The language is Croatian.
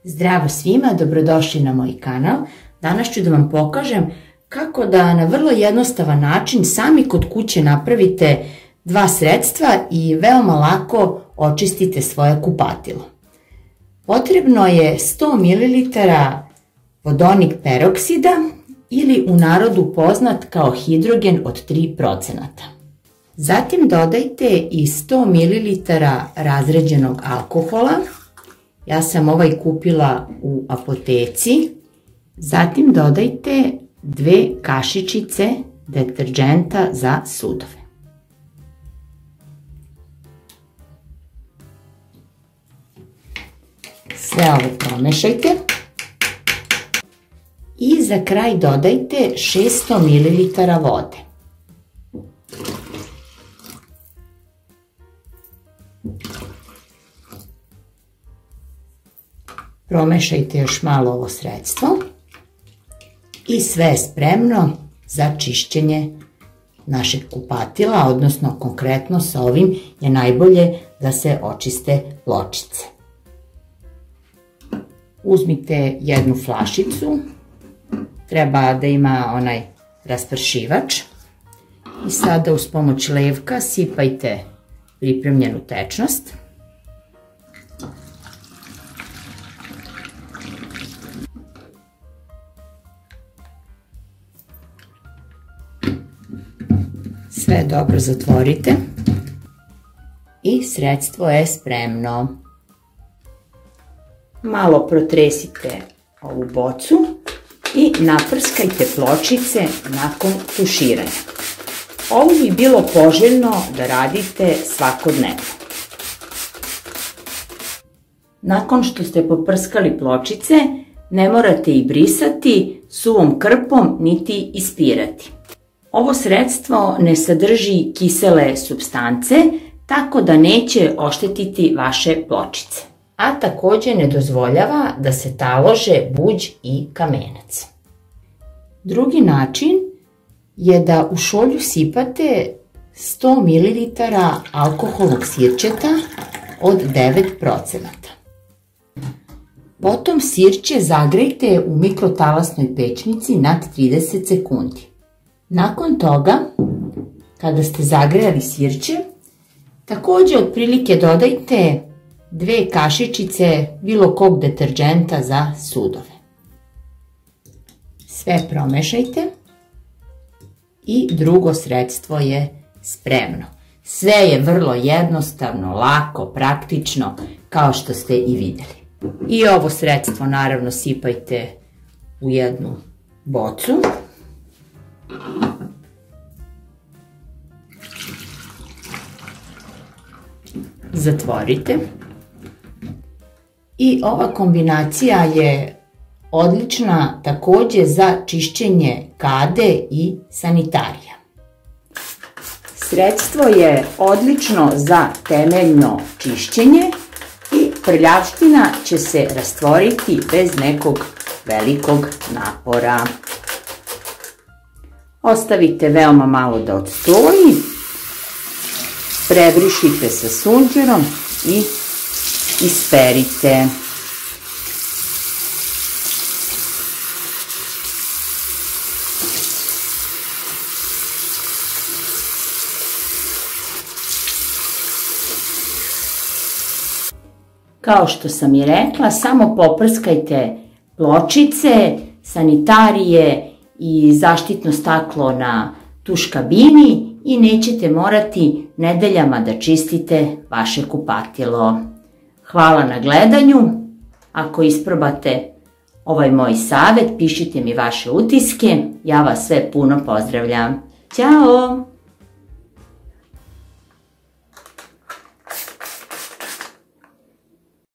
Zdravo svima, dobrodošli na moj kanal. Danas ću da vam pokažem kako da na vrlo jednostavan način sami kod kuće napravite dva sredstva i veoma lako očistite svoje kupatilo. Potrebno je 100 ml vodonik peroksida ili u narodu poznat kao hidrogen od 3%. Zatim dodajte i 100 ml razređenog alkohola. Ja sam ovaj kupila u apoteci. Zatim dodajte 2 kašičice deterdženta za sudove. Sve ovo promešajte. I za kraj dodajte 600 ml vode. Promešajte još malo ovo sredstvo i sve je spremno za čišćenje našeg kupatila, odnosno konkretno sa ovim je najbolje da se očiste pločice. Uzmite jednu flašicu, treba da ima onaj raspršivač i sada uz pomoć levka sipajte pripremljenu tečnost. Sve dobro zatvorite i sredstvo je spremno. Malo protresite ovu bocu i naprskajte pločice nakon tuširanja. Ovo bi bilo poželjno da radite svakodnevno. Nakon što ste poprskali pločice, ne morate ih brisati suvom krpom niti ispirati. Ovo sredstvo ne sadrži kisele supstance, tako da neće oštetiti vaše pločice. A također ne dozvoljava da se talože buđ i kamenac. Drugi način je da u šolju sipate 100 ml alkoholnog sirćeta od 9%. Potom sirće zagrejte u mikrotalasnoj pećnici nad 30 sekundi. Nakon toga, kada ste zagrejali sirće, također otprilike dodajte 2 kašičice bilo kog deterdženta za sudove. Sve promešajte i drugo sredstvo je spremno. Sve je vrlo jednostavno, lako, praktično, kao što ste i vidjeli. I ovo sredstvo naravno sipajte u jednu bocu. Zatvorite. I ova kombinacija je odlična također za čišćenje kade i sanitarija. Sredstvo je odlično za temeljno čišćenje i prljavština će se rastvoriti bez nekog velikog napora. Ostavite veoma malo da odstoji, prebrišite sa sunđerom i isperite. Kao što sam i rekla, samo poprskajte pločice, sanitarije i zaštitno staklo na tuš kabini i nećete morati nedeljama da čistite vaše kupatilo. Hvala na gledanju. Ako isprobate ovaj moj savjet, pišite mi vaše utiske. Ja vas sve puno pozdravljam. Ćao!